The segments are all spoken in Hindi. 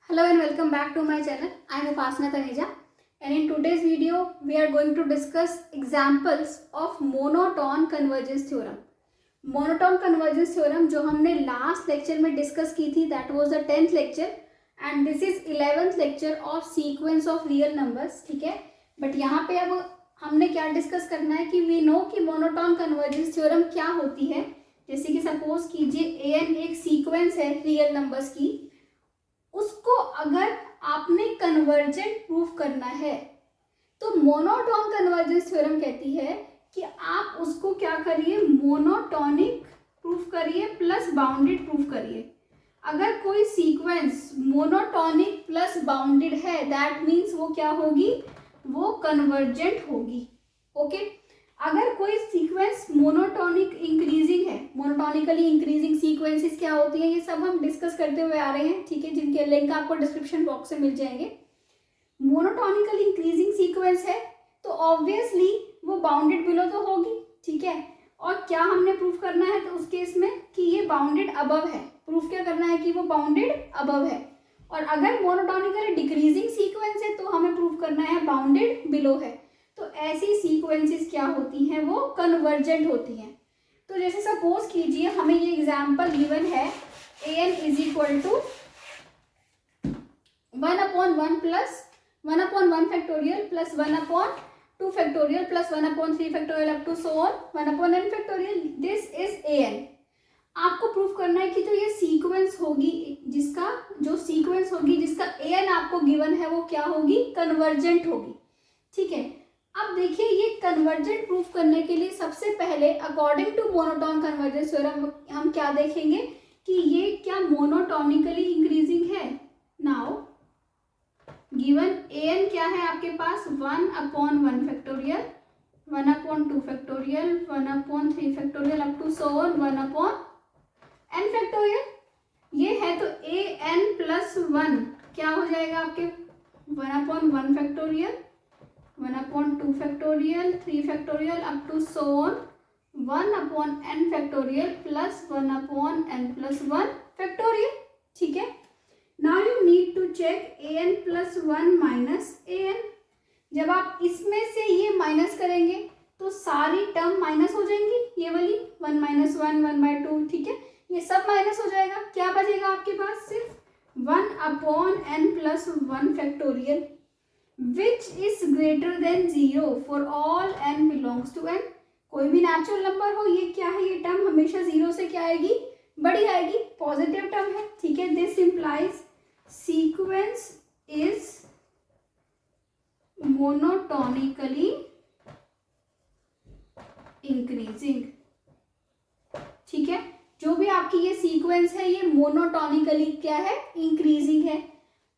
Hello and welcome back to my channel. I am Upasana Taneja, and in today's video we are going to discuss examples of monotone convergence theorem. Monotone convergence theorem जो हमने लास्ट लेक्चर में डिस्कस की थी, that was the 10th lecture and this is 11th lecture of sequence of real numbers. ठीक है, बट यहाँ पे अब हमने क्या डिस्कस करना है कि वी नो कि मोनोटोन कन्वर्जेंस थ्योरम क्या होती है. जैसे कि सपोज कीजिए an एक सीक्वेंस है रियल नंबर्स की, उसको अगर आपने कन्वर्जेंट प्रूफ करना है तो मोनोटोन कन्वर्जेंस थ्योरम कहती है कि आप उसको क्या करिए, मोनोटोनिक प्रूफ करिए प्लस बाउंडेड प्रूफ करिए. अगर कोई सीक्वेंस मोनोटोनिक प्लस बाउंडेड है दैट मीन्स वो क्या होगी, वो कन्वर्जेंट होगी. ओके, अगर कोई सीक्वेंस मोनोटोनिक इंक्रीजिंग है, मोनोटोनिकली इंक्रीजिंग सीक्वेंसेस क्या होती हैं ये सब हम डिस्कस करते हुए आ रहे हैं. ठीक है, जिनके लिंक आपको डिस्क्रिप्शन बॉक्स में मिल जाएंगे. मोनोटोनिकली इंक्रीजिंग सीक्वेंस है तो ऑब्वियसली वो बाउंडेड बिलो तो होगी. ठीक है, और क्या हमने प्रूफ करना है तो उस केस में कि ये बाउंडेड अबव है. प्रूफ क्या करना है कि वो बाउंडेड अबव है. और अगर मोनोटोनिकली डिक्रीजिंग सीक्वेंस है तो हमें प्रूफ करना है बाउंडेड बिलो है. तो ऐसी सीक्वेंसेस क्या होती हैं, वो कन्वर्जेंट होती हैं. तो जैसे सपोज कीजिए हमें ये एग्जांपल गिवन है an is equal to 1/1 plus 1/1 factorial plus 1/2 factorial plus 1/3 factorial up to so on 1/n factorial. This is an. आपको प्रूफ करना है कि जो ये सीक्वेंस होगी, जिसका an आपको गिवन है वो क्या होगी, कन्वर्जेंट होगी. ठीक है, अब देखिए ये कन्वर्जेंट प्रूफ करने के लिए सबसे पहले according to monotone convergence theorem हम क्या देखेंगे कि ये क्या मोनोटोनिकली इंक्रीजिंग है. नाउ गिवन an क्या है आपके पास, 1/1 factorial 1/2 factorial 1/3 factorial up to so on 1/n factorial. ये है तो an प्लस 1 क्या हो जाएगा आपके 1/1 factorial 1/2 factorial 3 factorial up to so on 1/n factorial plus 1/n plus 1 factorial. ठीक है, now you need to check an plus 1 minus an. जब आप इसमें से ये माइनस करेंगे तो सारी टर्म माइनस हो जाएंगी, ये वाली 1 माइनस 1 1/2. ठीक है, ये सब माइनस हो जाएगा. क्या बचेगा आपके पास, सिर्फ 1/n plus 1 factorial which is greater than 0 for all n belongs to n. कोई भी नेचुरल नंबर हो, ये क्या है, ये टर्म हमेशा 0 से क्या आएगी, बड़ी आएगी, पॉजिटिव टर्म है. ठीक है, this implies sequence is monotonically increasing. ठीक है, जो भी आपकी ये सीक्वेंस है ये मोनोटोनिकली क्या है, इंक्रीजिंग है.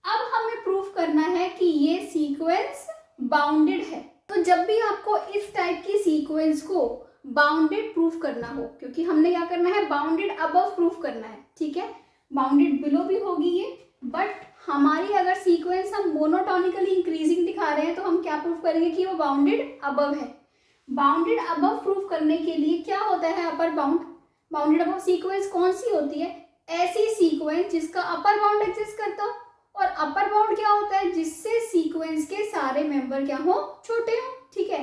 अब हमें प्रूफ करना है कि ये सीक्वेंस बाउंडेड है. तो जब भी आपको इस टाइप की सीक्वेंस को बाउंडेड प्रूफ करना हो, क्योंकि हमने क्या करना है, बाउंडेड अबव प्रूफ करना है. ठीक है, बाउंडेड बिलो भी होगी ये, बट हमारी अगर सीक्वेंस हम मोनोटोनिकली इंक्रीजिंग दिखा रहे हैं तो हम क्या प्रूफ करेंगे कि वो बाउंडेड अबव है. बाउंडेड अबव प्रूफ करने के लिए क्या होता है, upper bound. Bounded above sequence कौन सी होती है, ऐसी सीक्वेंस जिसका अपर बाउंड एग्जिस्ट करता हो. और अपर बाउंड क्या होता है, जिससे सीक्वेंस के सारे मेंबर क्या हो, छोटे हो. ठीक है,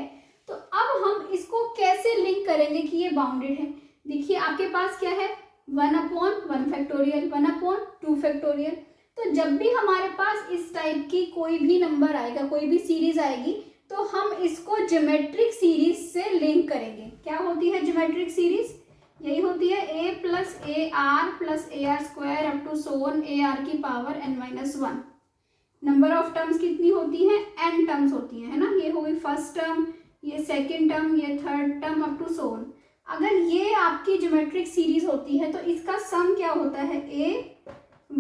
तो अब हम इसको कैसे लिंक करेंगे कि ये बाउंडेड है. देखिए आपके पास क्या है, 1/1 फैक्टोरियल 1/2 फैक्टोरियल. तो जब भी हमारे पास इस टाइप की कोई भी नंबर आएगा, कोई भी सीरीज आएगी, तो हम इसको ज्योमेट्रिक सीरीज से लिंक करेंगे. क्या होती है ज्योमेट्रिक सीरीज, यही होती है a plus AR plus AR square up to so on AR की power n-1. Number of terms कितनी होती हैं, n टर्म्स होती हैं, है ना. ये हो गई फर्स्ट टर्म, ये सेकंड टर्म, ये third term up to so on. अगर ये आपकी ज्योमेट्रिक सीरीज होती है तो इसका सम क्या होता है, a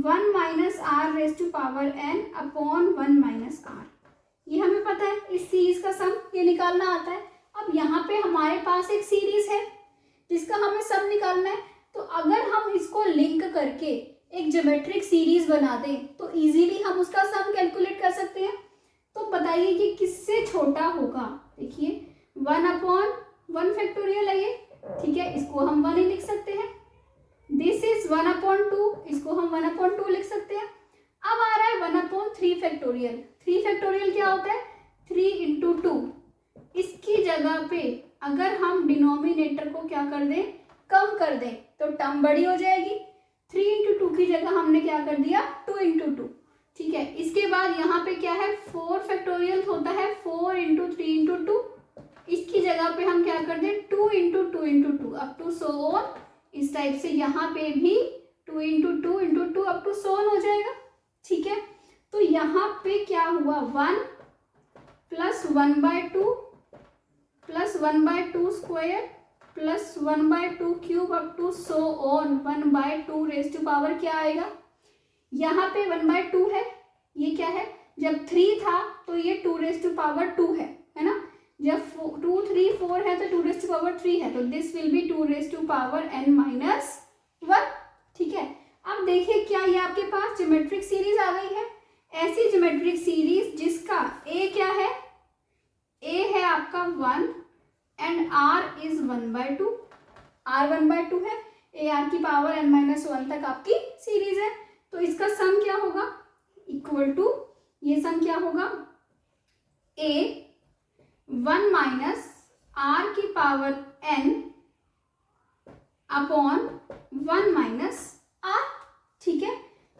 1 minus r raise to power n upon 1 minus r. ये हमें पता है, इस सीरीज का सम ये निकालना आता है. अब यहाँ पे हमारे पास एक सीरीज है जिसका हमें सम निकालना है. तो अगर हम इसको लिंक करके एक ज्योमेट्रिक सीरीज बना दें तो इजीली हम उसका सम कैलकुलेट कर सकते हैं. तो बताइए कि किससे छोटा होगा. देखिए 1/1 फैक्टोरियल है ये. ठीक है, इसको हम 1 ही लिख सकते हैं. दिस इज 1/2, इसको हम 1/2 लिख सकते हैं. अब आ रहा है फैक्टोरियल। 3 फैक्टोरियल क्या होता है? 3 इंटू 2। इसकी जगह पे अगर हम डिनोमिनेटर को क्या कर दें, कम कर दें, तो टर्म बड़ी हो जाएगी। 3 इंटू 2 की जगह हमने क्या कर दिया, 2 इंटू 2। ठीक है, इसके बाद यहाँ पे क्या है, 4 फैक्टोरियल होता है, 4 इंटू 3 इंटू 2। इसकी जगह पे हम क्या कर दें, 2 into 2 into 2 up to so on. इस टाइप से यहाँ पे भी 2 into 2 into 2 up to so on हो जाएगा। ठीक है, तो यहाँ पे क्या हुआ, 1 plus 1/2 plus 1/2 square plus 1/2 cube up to so on 1/2 raise to power क्या आएगा, यहाँ पे 1/2 है, ये क्या है, जब 3 था तो ये 2 रेज टू पावर 2 है ना, जब 2 3 4 है तो 2 रेज टू पावर 3 है, तो this will be 2 raise to power n-1। ठीक है, अब देखिए क्या ये आपके पास ज्योमेट्रिक सीरीज आ गई है, ऐसी ज्योमेट्रिक सीरीज जिसका a क्या है, a है आपका 1 एंड r इज 1/2, r 1/2 है, a r की पावर n-1 तक आपकी सीरीज है। तो इसका सम क्या होगा, इक्वल टू, ये सम क्या होगा, a 1 माइनस r की power n upon 1 minus r। ठीक है,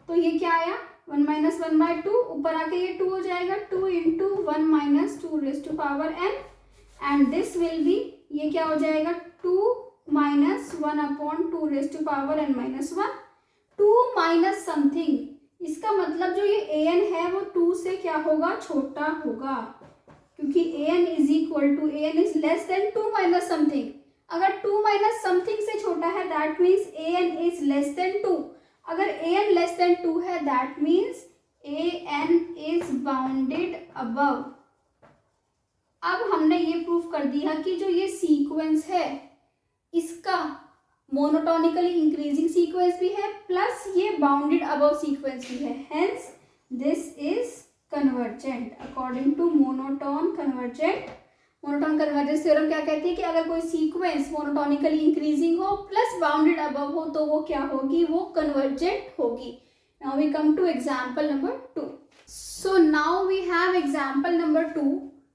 तो ये क्या आया, 1 माइनस 1/2, ऊपर आके ये 2 हो जाएगा, 2 into 1 minus 2 raise to power n and this will be, ये क्या हो जाएगा, 2 minus 1 upon 2 raise to power n-1। 2 minus something, इसका मतलब जो ये an है वो 2 से क्या होगा, छोटा होगा, क्योंकि an is equal to, an is less than 2 minus something. अगर 2 माइनस समथिंग से छोटा है that means an is less than 2। अगर an लेस देन 2 है that means an is bounded above. अब हमने ये प्रूफ कर दिया कि जो ये सीक्वेंस है इसका मोनोटोनिकली इंक्रीजिंग सीक्वेंस भी है प्लस ये बाउंडेड अबव सीक्वेंस भी है, hence this is convergent according to monotone convergent. Monotone convergence theorem क्या कहती है कि अगर कोई सीक्वेंस मोनोटोनिकली इंक्रीजिंग हो प्लस बाउंडेड अबव हो तो वो क्या होगी, वो कन्वर्जेंट होगी। Now we come to example number 2। So now we have example number 2,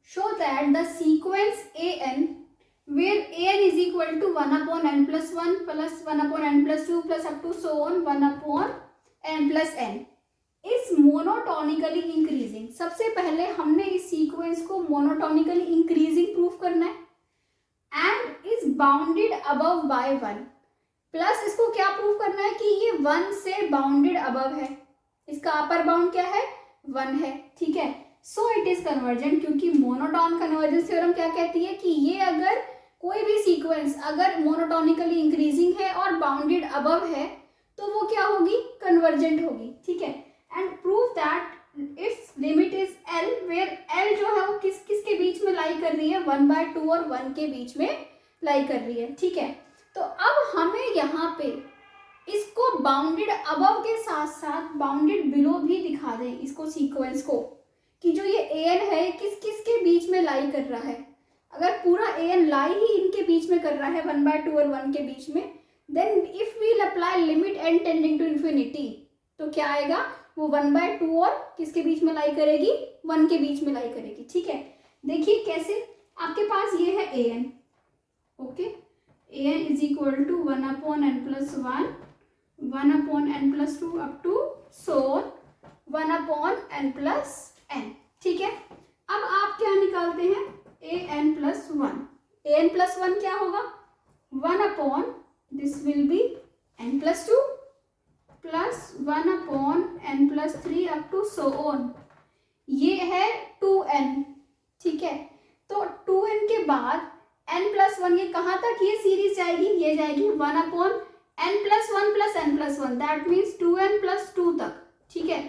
show that the sequence an where an is equal to 1 upon n plus 1 plus 1 upon n plus 2 plus up to so on 1 upon n plus n is monotonically increasing। सबसे पहले हमने इस सीक्वेंस को monotonically increasing प्रूफ करना है and is bounded above by 1 plus इसको क्या प्रूफ करना है कि ये 1 से बाउंडेड अबव है, इसका अपर बाउंड क्या है, 1 है। ठीक है, सो इट इज कन्वर्जेंट, क्योंकि मोनोटोन कन्वर्जेंस थ्योरम क्या कहती है कि ये अगर कोई भी सीक्वेंस अगर मोनोटोनिकली इंक्रीजिंग है और बाउंडेड अबव है तो वो क्या होगी, कन्वर्जेंट होगी। ठीक है, and prove that it's limit is l where l जो है वो किसके बीच में लाई कर रही है, 1/2 और 1 के बीच में लाई कर रही है। ठीक है, तो अब हमें यहाँ पे इसको बाउंडेड अबव के साथ साथ बाउंडेड बिलो भी दिखा दें इसको सीक्वेंस को, कि जो ये an है किस के बीच में लाई कर रहा है। अगर पूरा an लाई ही इनके बीच में कर रहा है 1/2 और 1 के बीच में, then if we apply limit n tending to infinity तो क्या आएगा, वो 1/2 और किसके बीच में लाई करेगी, 1 के बीच में लाई करेगी। ठीक है, देखिए कैसे, आपके पास ये है an, okay, an is equal to 1 upon n plus 1, 1 upon n plus 2 up to so 1 upon n plus n। ठीक है, अब आप क्या निकालते हैं, an प्लस 1, an प्लस 1 क्या होगा, 1 upon this will be n plus 2 plus 1 upon n plus 3 up to so on, ये है 2n। ठीक है, तो 2n के बाद n प्लस 1, ये कहाँ तक ये सीरीज जाएगी, ये जाएगी 1 upon n plus 1 plus n plus 1 that means 2n plus 2 तक। ठीक है,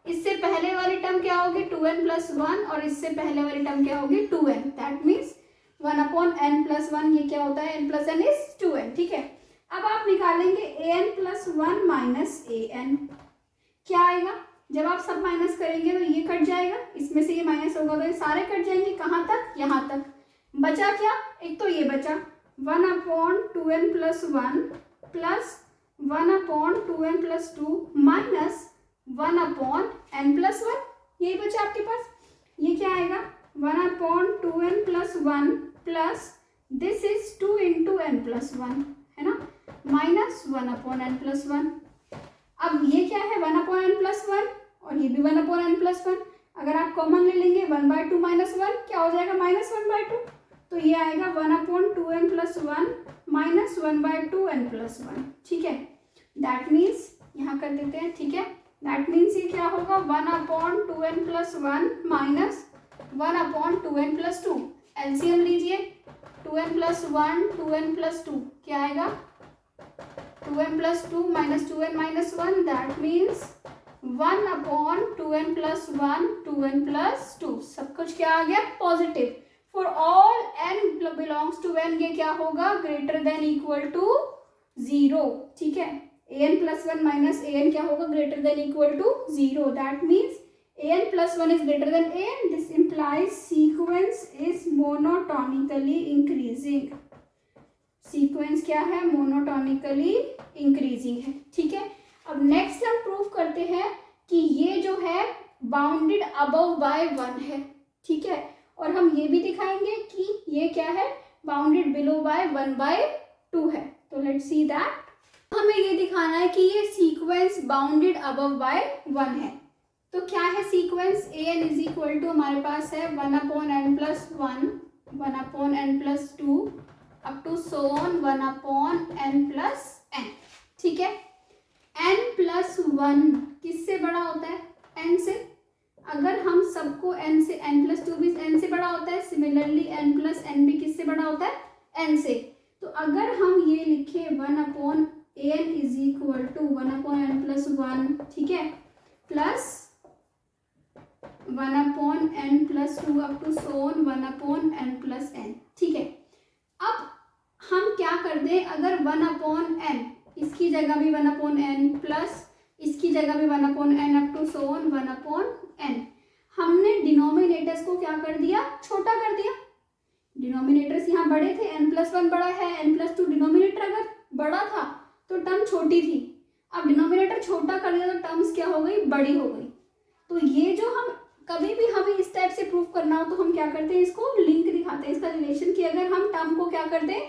इससे पहले वाली टर्म क्या होगी, 2n प्लस 1 और इससे पहले वाली टर्म क्या होगी, 2n, that means 1 upon n plus 1, ये क्या होता है, n plus n is 2n। ठीक है, अब आप निकालेंगे an प्लस 1 माइनस an, क्या आएगा, जब आप सब माइनस करेंगे तो ये कट जाएगा, इसमें से ये माइनस होगा तो ये सारे कट जाएंगे, कहाँ तक, यहाँ तक। बचा क्या, एक तो ये बचा 1 upon 2n plus 1 plus 1 upon 2n plus 2 minus 1 upon n plus 1। यही बचा आपके पास। ये क्या आएगा 1/2n + 1 plus this is 2 × n + 1 है ना, माइनस 1/n + 1। अब ये क्या है 1/n + 1 और ये भी 1/n + 1। अगर आप कॉमन ले लेंगे 1/2 - 1 क्या हो जाएगा -1/2। तो ये आएगा 1/2n + 1 माइनस 1/2n + 1। ठीक है, दैट मीन्स यहाँ कर देते हैं। ठीक है, दैट मीन्स ये क्या होगा 1/2n + 1 माइनस 1/2n + 2। एलसीएम लीजिए 2n + 1 2n + 2 क्या आएगा 2n + 2 minus 2n - 1 that means 1/2n + 1 2n + 2। सब कुछ क्या आ गया positive. For all n belongs to n ये क्या होगा ग्रेटर देन इक्वल टू 0। ठीक है, an + 1 माइनस an क्या होगा greater than equal to 0। That means an + 1 is greater than an। This implies sequence is monotonically increasing। Sequence क्या है मोनोटोनिकली इंक्रीजिंग है। ठीक है, अब नेक्स्ट हम प्रूव करते हैं कि ये जो है बाउंडेड अबव बाय 1 है। ठीक है, और हम ये भी दिखाएंगे कि ये क्या है बाउंडेड बिलो बाय 1/2 है। तो लेट्स सी दैट हमें ये दिखाना है कि ये सीक्वेंस बाउंडेड अबव बाय 1 है। तो क्या है सीक्वेंस an = हमारे पास है 1/n + 1 1/n + 2 up to so on 1/n + n। ठीक है, n + 1 किससे बड़ा होता है n से। अगर हम सबको n से n + 2 भी n से बड़ा होता है, सिमिलरली n + n भी किससे बड़ा होता है n से। तो अगर हम ये लिखे 1/n = 1/n + 1 ठीक है plus 1/n + 2 up to so on 1/n + n। ठीक है, अब हम क्या कर दें अगर 1/n इसकी जगह भी 1/n प्लस इसकी जगह भी 1/n up to so on 1/n। हमने डिनोमिनेटर्स को क्या कर दिया छोटा कर दिया। डिनोमिनेटर्स यहाँ बड़े थे n + 1 बड़ा है n + 2 डिनोमिनेटर अगर बड़ा था तो टर्म छोटी थी। अब डिनोमिनेटर छोटा कर दिया तो टर्म्स क्या हो गई बड़ी हो गई। तो ये जो हम कभी भी हमें इस टाइप से प्रूव करना हो तो हम क्या करते हैं इसको लिंक दिखाते हैं इसका रिलेशन कि अगर हम टर्म को क्या कर दें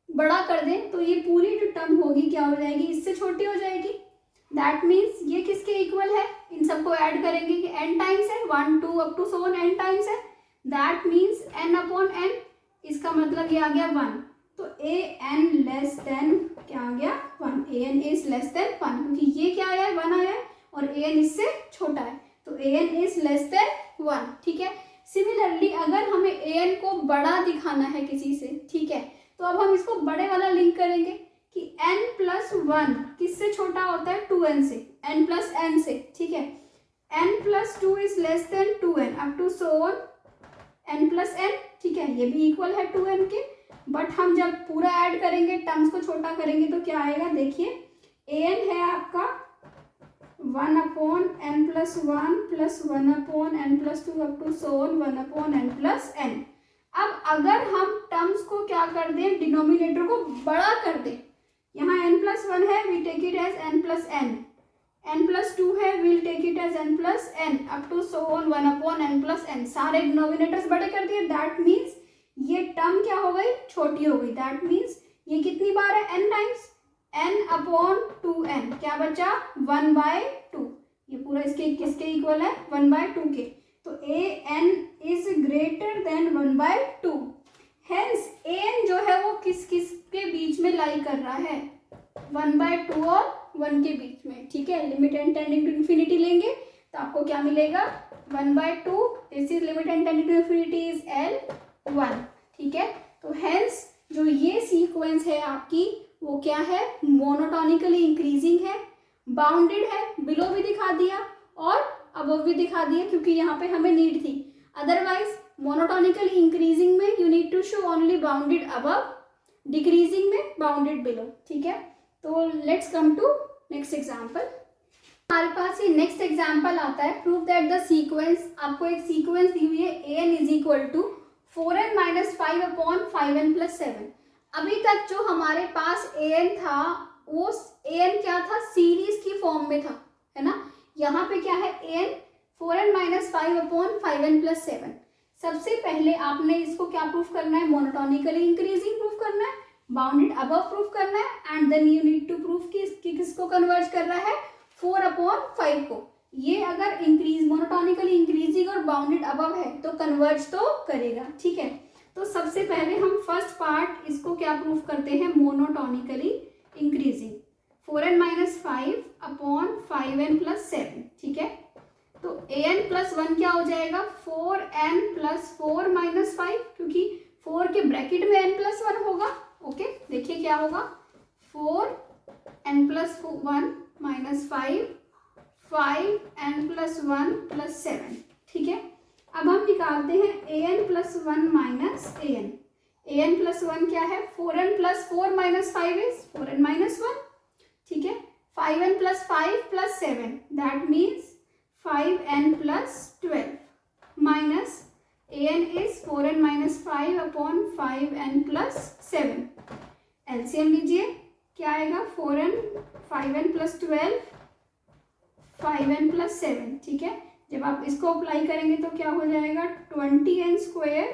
बड़ा कर दें तो ये पूरी जो टर्म होगी क्या हो जाएगी इससे छोटी हो जाएगी। दैट मीन्स ये किसके इक्वल है इन सबको ऐड करेंगे कि n टाइम्स है 1 2 up to so on n times है। दैट मीन्स n/n इसका मतलब ये आ गया 1। तो an लेस देन क्या आ गया 1 an इज लेस देन 1 क्योंकि ये क्या आया है 1 आया है और an इससे छोटा है तो an इज लेस देन 1। ठीक है, सिमिलरली अगर हमें an को बड़ा दिखाना है किसी से ठीक है तो अब हम इसको बड़े वाला लिंक करेंगे कि n + 1 किससे छोटा होता है 2n से n + n से। ठीक है, n + 2 is less than 2n up to so on n + n। ठीक है, ये भी इक्वल है 2n के। बट हम जब पूरा ऐड करेंगे टर्म्स को छोटा करेंगे तो क्या आएगा देखिए an है आपका 1/n + 1 plus 1/n + 2 up to so on 1/n + n। अब अगर हम टर्म्स को क्या कर दें डिनोमिनेटर को बड़ा कर दें यहाँ n + 1 है we take it as n + n n + 2 है we'll take it as n + n up to so on 1/n + n। सारे डिनोमिनेटर्स बड़े कर दिए दैट मीन्स ये टर्म क्या हो गई छोटी हो गई। दैट मीन्स ये कितनी बार है n टाइम्स n/2n क्या बचा 1/2। ये पूरा इसके किसके इक्वल है 1/2 के। तो an is greater then 1/2। Hence an जो है वो किस किस के बीच में लाई कर रहा है 1/2 और 1 के बीच में। ठीक है, limit n tending to infinity लेंगे तो आपको क्या मिलेगा 1/2। This is limit n tending to infinity is L1। ठीक है, तो हेंस जो ये सीक्वेंस है आपकी वो क्या है मोनोटोनिकली इंक्रीजिंग है, बाउंडेड है, बिलो भी दिखा दिया और अबव भी दिखा दिया क्योंकि यहाँ पे हमें नीड थी। अदरवाइज मोनोटोनिकली इंक्रीजिंग में you need to show only bounded above, decreasing में बाउंडेड बिलो। ठीक है, तो let's come to next example. हमारे पास ये नेक्स्ट एग्जाम्पल आता है प्रूव दैट द सीक्वेंस। आपको एक सीक्वेंस दी हुई है an = 4n - 5/5n + 7। अभी तक जो हमारे पास an था वो an क्या था सीरीज की फॉर्म में था है ना। यहाँ पे क्या है an 4n minus 5 upon 5n plus 7। सबसे पहले आपने इसको क्या प्रूफ करना है, मोनोटोनिकली इंक्रीजिंग प्रूफ करना है, बाउंडेड अबव प्रूफ करना है, and then you need to proof कि किसको कन्वर्ज कर रहा है, 4 अपॉन 5 को। ये अगर इंक्रीज मोनोटोनिकली इंक्रीजिंग और बाउंडेड अबव है तो कन्वर्ज तो करेगा, ठीक है। तो सबसे पहले हम फर्स्ट पार्ट इसको क्या प्रूफ करते हैं, monotonically increasing, 4n minus 5 upon 5n plus 7, ठीक है। तो an प्लस 1 क्या हो जाएगा, 4n प्लस 4 माइनस 5, क्योंकि 4 के ब्रैकेट में n प्लस 1 होगा। ओके, देखिए क्या होगा, 4n plus 1 minus 5n plus 1 plus 7, ठीक है। अब हम निकालते हैं an plus 1 minus an plus 1 क्या है, 4n plus 4 minus 5 is 4n minus 1, ठीक है। 5n plus 5 plus 7 that means 5n plus 12 minus an is 4n minus 5 upon 5n plus 7। LCM लीजिए, क्या आएगा, 4n 5n plus 12 5n plus 7, ठीक है। जब आप इसको अप्लाई करेंगे तो क्या हो जाएगा, 20n square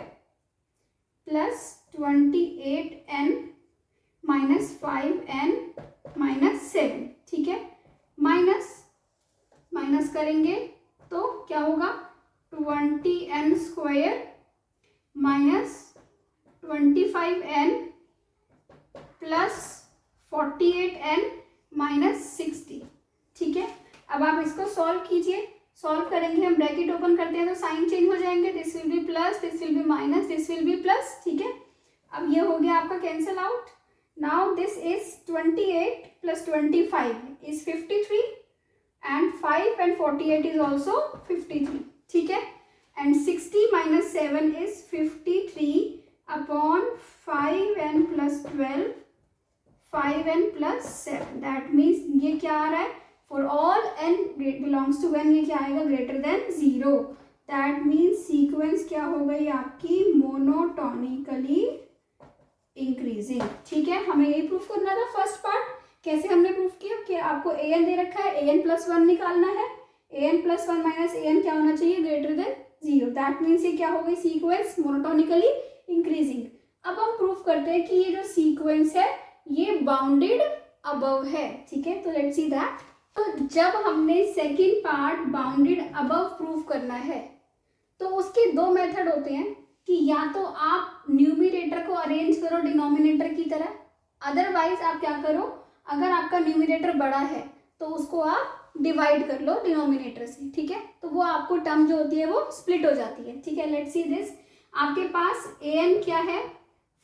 plus 28n minus 5n minus 7, ठीक है। माइनस करेंगे तो क्या होगा, 20n square minus 25n plus 48n minus 60, ठीक है। अब आप इसको सॉल्व कीजिए, सॉल्व करेंगे, हम ब्रैकेट ओपन करते हैं तो साइन चेंज हो जाएंगे, this will be plus, this will be minus, this will be plus, ठीक है। अब ये हो गया आपका cancel out. Now this is 28 plus 25 is 53 and 5 and 48 is also 53, ठीक है। And 60 minus 7 is 53 upon 5n plus 12 5n plus 7, that means ये क्या आ रहा है, for all n belongs to n ये क्या आएगा, greater than 0, that means sequence क्या हो गई आपकी, मोनोटोनिकली इंक्रीजिंग, ठीक है। हमें यही प्रूफ करना था फर्स्ट पार्ट। कैसे हमने प्रूफ किया कि आपको an दे रखा है, an प्लस 1 निकालना है, an प्लस 1 माइनस an क्या होना चाहिए, ग्रेटर देन 0, दैट मीन्स ये क्या हो गई, सीक्वेंस मोनोटोनिकली इंक्रीजिंग। अब हम प्रूफ करते हैं कि ये जो सीक्वेंस है ये बाउंडेड अबव है, ठीक है। तो लेट्स सी दैट। तो जब हमने second part bounded above proof करना है तो उसके दो मेथड होते हैं कि या तो आप न्यूमरेटर को अरेंज करो डिनोमिनेटर की तरह, अदरवाइज आप क्या करो, अगर आपका न्यूमरेटर बड़ा है तो उसको आप डिवाइड कर लो डिनोमिनेटर से, ठीक है। तो वो आपको टर्म जो होती है वो स्प्लिट हो जाती है, ठीक है। लेट्स सी दिस, आपके पास an क्या है,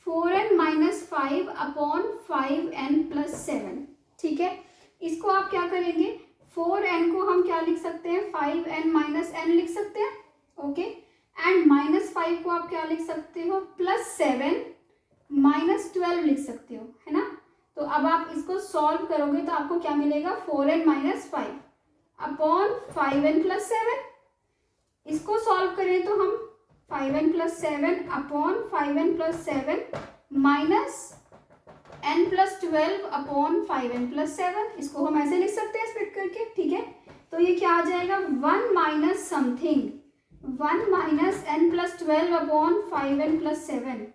4n minus 5 upon 5n plus 7, ठीक है। इसको आप क्या करेंगे, 4n को हम क्या लिख सकते हैं, 5n माइनस n लिख सकते हैं, ओके। एंड माइनस 5 को आप क्या लिख सकते हो, प्लस 7 माइनस 12 लिख सकते हो, है ना। तो अब आप इसको सॉल्व करोगे तो आपको क्या मिलेगा, 4n minus 5 upon 5n plus 7। इसको सॉल्व करें तो हम 5n plus 7 upon 5n plus 7 minus n plus 12 upon 5n plus 7, इसको हम ऐसे लिख सकते हैं स्प्लिट करके, ठीक है। तो ये क्या आ जाएगा, 1 minus something 1 minus n plus 12 upon 5n plus 7,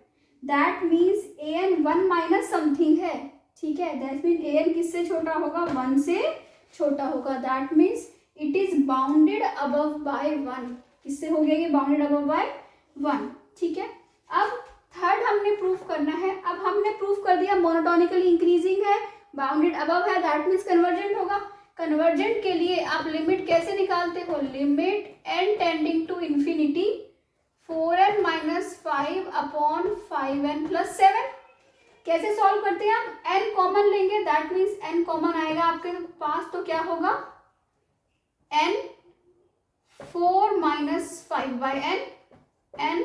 that means an 1 minus something है, ठीक है। दैट मीन an किससे छोटा होगा, 1 से छोटा होगा, that means it is bounded above by 1। किससे हो गया ये, बाउंडेड अबव बाय 1, ठीक है। अब थर्ड हमने प्रूफ करना है। अब हमने प्रूफ कर दिया मोनोटोनिकली इंक्रीजिंग है, बाउंडेड अबव है, दैट मीन्स कन्वर्जेंट होगा। कन्वर्जेंट के लिए आप लिमिट कैसे निकालते हो, limit n tending to infinity 4n minus 5 upon 5n plus 7। कैसे सॉल्व करते हैं आप, n कॉमन लेंगे, दैट मीन्स n कॉमन आएगा आपके पास, तो क्या होगा, n 4 minus 5 by n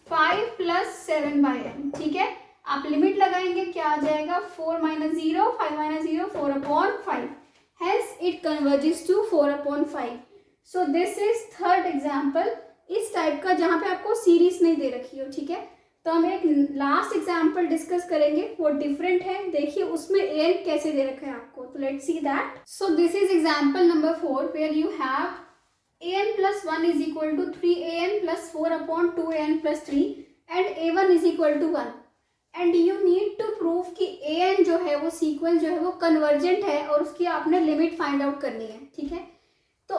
5 plus 7 by n, ठीक है। आप लिमिट लगाएंगे, क्या आ जाएगा, 4 minus 0 5 minus 0 4 upon 5, hence it converges to 4 upon 5. So this is third example इस टाइप का जहाँ पे आपको सीरीज नहीं दे रखी हो, ठीक है। तो हम एक लास्ट एग्जाम्पल डिस्कस करेंगे, वो डिफरेंट है, देखिए उसमें an कैसे दे रखा है आपको। तो let's see that. So this is example number 4 where you have an plus 1 is equal to 3an plus 4/2an plus 3 and a1 is equal to 1 and you need to prove कि an जो है वो सीक्वेंस जो है वो कन्वर्जेंट है और उसकी आपने लिमिट फाइंड आउट करनी है, ठीक है। तो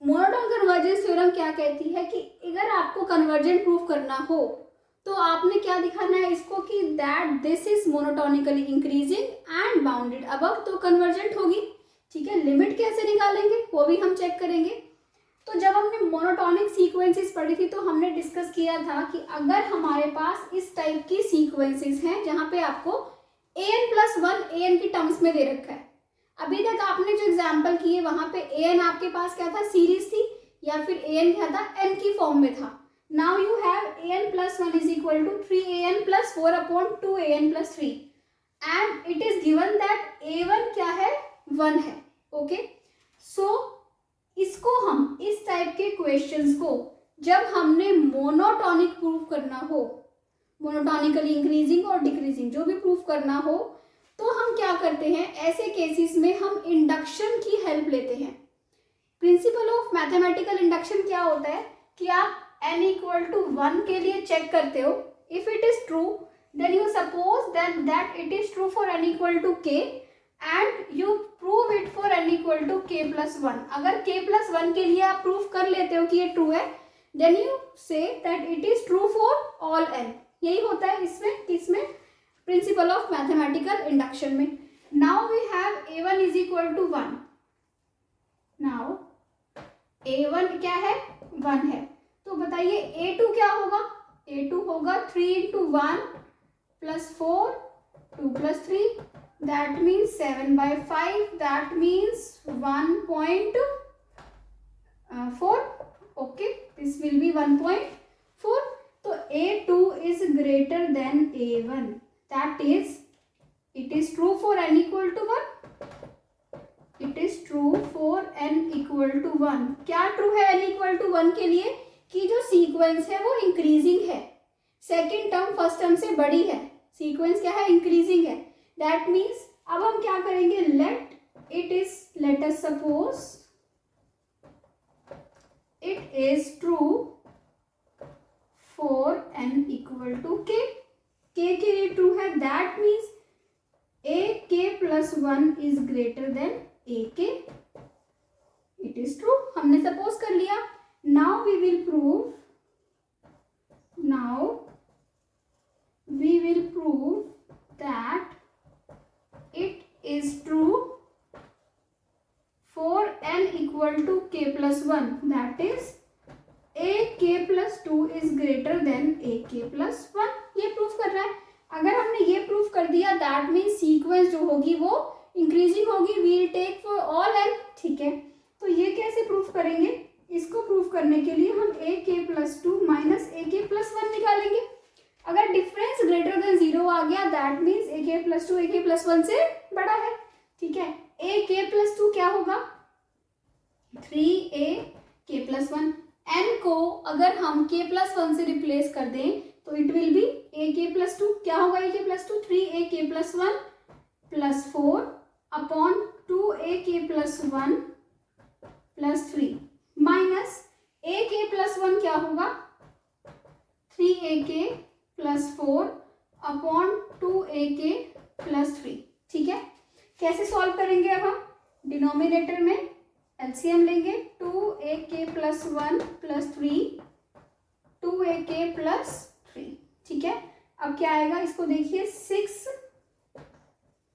मोनोटोन कन्वर्जेंस थ्योरम क्या कहती है कि अगर आपको कन्वर्जेंट प्रूफ करना हो तो आपने क्या दिखाना है इसको कि that this is monotonically increasing and bounded above, तो कन्वर्जेंट होगी, ठीक है। लिमिट कैसे निकालेंगे वो भी हम चेक करेंगे। तो जब हमने मोनोटोनिक सीक्वेंसेस पढ़ी थी तो हमने डिस्कस किया था कि अगर हमारे पास इस टाइप की सीक्वेंसेस हैं जहाँ पे आपको an+1 an की टर्म्स में दे रखा है, अभी तक आपने जो एग्जाम्पल किए वहां पे an आपके पास क्या था, सीरीज थी, या फिर an क्या था, n की फॉर्म में था। Now you have an+1 is equal to 3an plus 4/2an plus 3 and it is given that a1 क्या है, 1 है, ओके। सो इसको हम इस टाइप के क्वेश्चंस को जब हमने मोनोटोनिक प्रूफ करना हो, मोनोटोनिकली इंक्रीजिंग और डिक्रीजिंग जो भी प्रूफ करना हो, तो हम क्या करते हैं, ऐसे केसेस में हम इंडक्शन की हेल्प लेते हैं। प्रिंसिपल ऑफ मैथमेटिकल इंडक्शन क्या होता है कि आप n इक्वल टू 1 के लिए चेक करते हो, if it is true then you suppose that it is true for n equal to k and you prove it for n equal to k+1। अगर k+1 के लिए आप प्रूफ कर लेते हो कि ये ट्रू है, then you say that it is true for all n। यही होता है इसमें प्रिंसिपल ऑफ मैथमेटिकल इंडक्शन में। Now we have a1 is equal to 1। Now a1 क्या है, 1 है, तो बताइए a2 क्या होगा, a2 होगा 3 × 1 plus 4 2 plus 3 that means 7/5, that means 1.4, okay, this will be 1.4। तो a2 is greater than a1, that is it is true for n equal to 1, it is true for n equal to 1। क्या ट्रू है n equal to 1 के लिए कि जो सीक्वेंस है वो इंक्रीजिंग है, सेकेंड टर्म फर्स्ट टर्म से बड़ी है, सीक्वेंस क्या है, इंक्रीजिंग है। दैट मीन्स अब हम क्या करेंगे, let us suppose it is true for n equal to k के लिए ट्रू है, that means ak+1 is greater than ak, it is true, हमने सपोज कर लिया। Now we will prove that it is true for n equal to k+1, that is ak+2 is greater than ak+1। ये प्रूफ कर रहा है। अगर हमने ये प्रूफ कर दिया दैट मीन सीक्वेंस जो होगी वो इंक्रीजिंग होगी, we'll take for all n, ठीक है। तो ये कैसे प्रूफ करेंगे, इसको प्रूफ करने के लिए हम ak+2 माइनस ak+1 निकालेंगे। अगर डिफरेंस ग्रेटर देन 0 आ गया दैट मीन्स ak+2 ak+1 से बड़ा है, ठीक है। ak+2 क्या होगा, 3ak+1, n को अगर हम k+1 से रिप्लेस कर दें तो इट विल बी ak+2, क्या होगा ak+2, 3ak+1 plus 4/2ak+1 plus 3 minus ak+1 क्या होगा, 3ak प्लस 4/2ak प्लस 3, ठीक है। कैसे सॉल्व करेंगे, अब हम डिनोमिनेटर में एलसीएम लेंगे, 2ak+1 प्लस 3 2ak प्लस 3, ठीक है। अब क्या आएगा, इसको देखिए,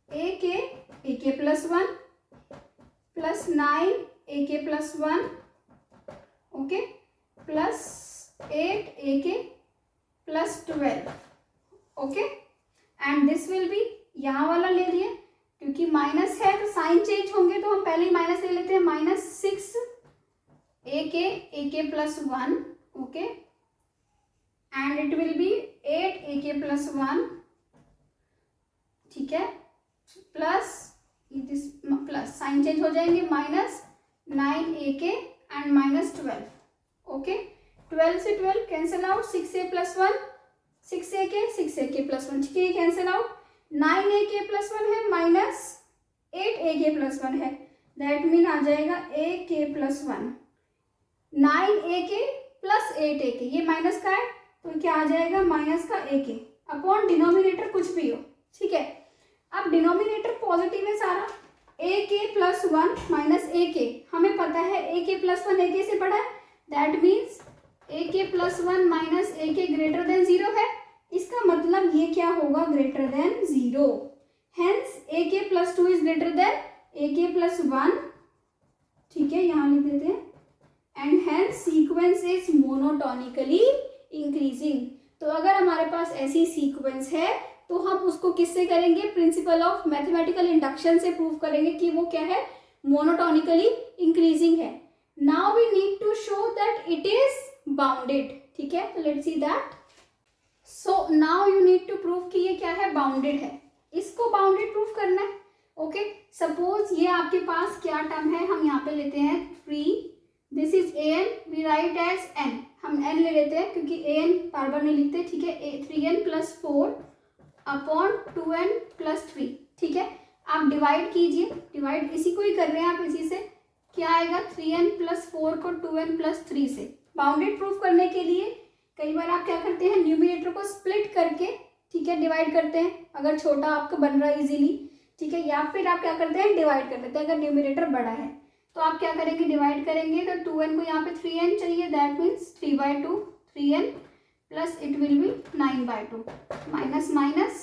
6ak+1 plus 9ak+1, okay, plus 8ak plus 12, okay, and this will B, यहाँ वाला ले लिए क्योंकि माइनस है तो साइन चेंज होंगे तो हम पहले ही माइनस ले लेते हैं, -6ak+1, okay, and it will B 8ak+1, ठीक है, प्लस साइन चेंज हो जाएंगे, -9ak एंड -12, ओके। 12 से 12 कैंसिल आउट, 6a+1 6ak+1, ठीक है, कैंसिल आउट, 9ak+1 है माइनस 8ak+1 है, दैट मीन आ जाएगा ak+1। 9ak प्लस 8ak, ये माइनस का है तो क्या आ जाएगा माइनस का ak अपॉन डिनोमिनेटर कुछ भी हो, ठीक है। अब डिनोमिनेटर पॉजिटिव है सारा, ak प्लस 1 माइनस ak, हमें पता है ak प्लस 1 ak से बड़ा है, that means ak plus 1 minus ak greater than 0 है, इसका मतलब ये क्या होगा greater then 0, hence ak plus 2 is greater than ak plus 1, ठीक है, यहाँ लिख देते हैं, and hence sequence is monotonically increasing. तो अगर हमारे पास ऐसी सीक्वेंस है तो हम उसको किससे करेंगे, प्रिंसिपल ऑफ मैथमेटिकल इंडक्शन से प्रूव करेंगे कि वो क्या है, मोनोटोनिकली इंक्रीजिंग है। Now we need to show that it is bounded, ठीक है, तो let's see that. So now you need to prove कि ये क्या है, बाउंडेड है, इसको बाउंडेड प्रूव करना है। ओके, सपोज ये आपके पास क्या टर्म है, हम यहाँ पे लेते हैं 3, this is an, we write as n, हम n ले लेते हैं क्योंकि an बार बार नहीं लिखते, ठीक है, 3n plus 4 upon 2n plus 3, ठीक है। आप डिवाइड कीजिए, डिवाइड इसी को ही कर रहे हैं आप, इसी से क्या आएगा 3n प्लस 4 को 2n प्लस 3 से बाउंडेड प्रूफ करने के लिए कई बार आप क्या करते हैं, न्यूमिनेटर को स्प्लिट करके, ठीक है, डिवाइड करते हैं अगर छोटा आपका बन रहा है इजीली, ठीक है, या फिर आप क्या करते हैं डिवाइड कर लेते हैं अगर न्यूमिनेटर बड़ा है, तो आप क्या करेंगे डिवाइड करेंगे, तो 2n को यहाँ पे 3n चाहिए, that means 3/2 3n plus it will be 9/2, minus minus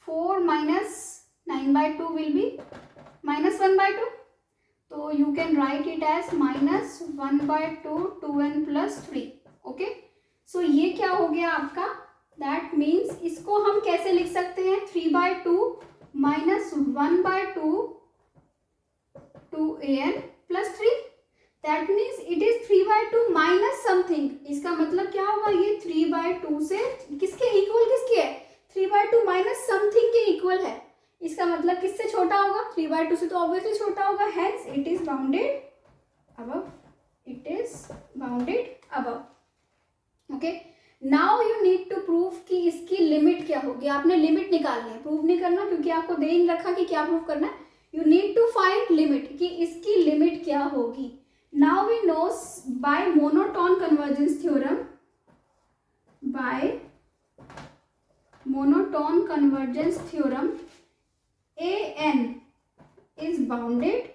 4 minus 9/2 will be minus 1/2, तो you can write it as minus 1/2 2n plus 3। Okay, so ये क्या हो गया आपका, दैट मीन्स इसको हम कैसे लिख सकते हैं, 3/2 minus 1/2 2an plus 3, that means it is 3/2 minus something, इसका मतलब क्या होगा, ये 3/2 से किसके इक्वल, किसके है, 3/2 माइनस समथिंग के इक्वल है, इसका मतलब किससे छोटा होगा, 3/2 से तो ऑब्वियसली छोटा होगा, hence it is bounded above, it is bounded above. Okay, now you need to prove कि इसकी लिमिट क्या होगी, आपने लिमिट निकालनी है, प्रूव नहीं करना क्योंकि आपको दे ही रखा कि क्या प्रूव करना है, you need to find limit कि इसकी लिमिट क्या होगी। Now we know by monotone convergence theorem, by monotone convergence theorem an is bounded,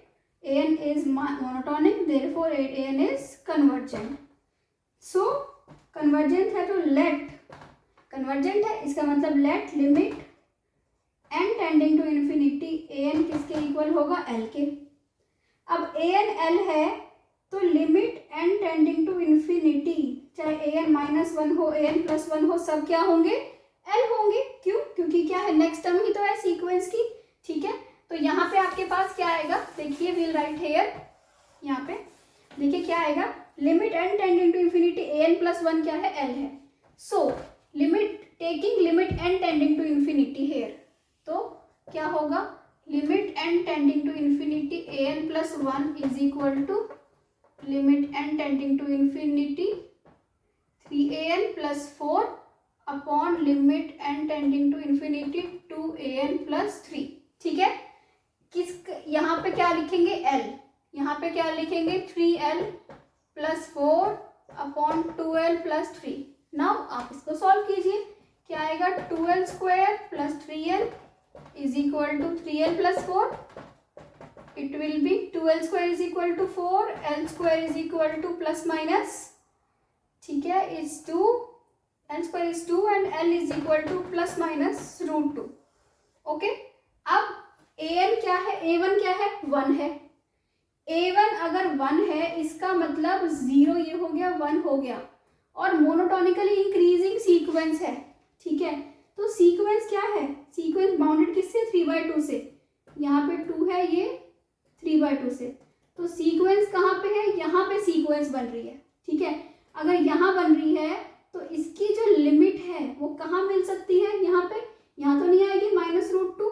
an is monotonic, therefore an is convergent। so convergent है तो let, convergent है इसका मतलब let limit n tending to infinity an किसके इक्वल होगा, l के। अब an l है तो limit n tending to infinity, चाहे an -1 हो an +1 हो, सब क्या होंगे, l होंगे। क्यों, क्योंकि क्या है, नेक्स्ट टर्म ही तो है सीक्वेंस की, ठीक है। तो यहाँ पे आपके पास क्या आएगा, देखिए विल राइट हेयर, यहाँ पे देखिए क्या आएगा, limit n tending to infinity an + 1 क्या है, l है। So limit taking limit n tending to infinity here, तो क्या होगा, limit n tending to infinity an + 1 is equal टू लिमिट n tending to infinity 3an + 4 upon limit n tending to infinity 2an + 3, ठीक है। किस यहाँ पे क्या लिखेंगे, l, यहाँ पे क्या लिखेंगे 3l + 4 अपॉन 2l + 3। नाउ आप इसको सॉल्व कीजिए, क्या आएगा, 2l² + 3l is equal to 3l + 4, it will be 2l² is equal to 4, l² is equal to plus minus, ठीक है, is 2, l² is 2 and l is equal to plus minus √2। Okay, अब an क्या है, a1 क्या है, 1 है, a1 अगर 1 है इसका मतलब 0 ये हो गया, 1 हो गया, और मोनोटोनिकली इंक्रीजिंग सीक्वेंस है, ठीक है। तो सीक्वेंस क्या है, सीक्वेंस बाउंडेड किससे, 3/2 से, यहाँ पे 2 है, ये 3/2 से, तो सीक्वेंस कहाँ पे है, यहाँ पे सीक्वेंस बन रही है, ठीक है। अगर यहाँ बन रही है तो इसकी जो लिमिट है वो कहाँ मिल सकती है, यहाँ पे, यहाँ तो नहीं आएगी, -√2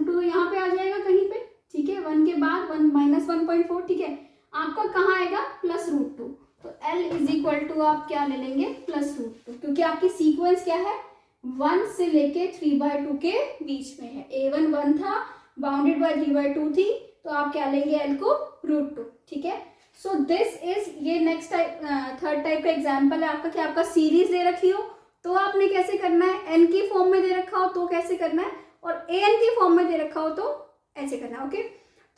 तो यहाँ पे आ जाएगा कहीं पे, ठीक है, 1 के बाद 1 -1.4, ठीक है, आपका कहाँ आएगा, +√2, तो l इज इक्वल टू आप क्या ले लेंगे, +√2, क्योंकि आपकी सीक्वेंस क्या है, 1 से लेके 3/2 के बीच में है, a1 1 था, बाउंडेड बाय 3/2 थी, तो आप क्या लेंगे, l को √2, ठीक है। सो दिस इज, ये नेक्स्ट टाइप का एग्जाम्पल है आपका कि आपका सीरीज दे रखी हो तो आपने कैसे करना है, एन की फॉर्म में दे रखा हो तो कैसे करना है, और ए एन की फॉर्म में दे रखा हो तो ऐसे करना है। ओके,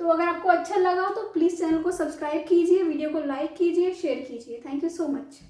तो अगर आपको अच्छा लगा हो तो प्लीज़ चैनल को सब्सक्राइब कीजिए, वीडियो को लाइक कीजिए, शेयर कीजिए। Thank you so much.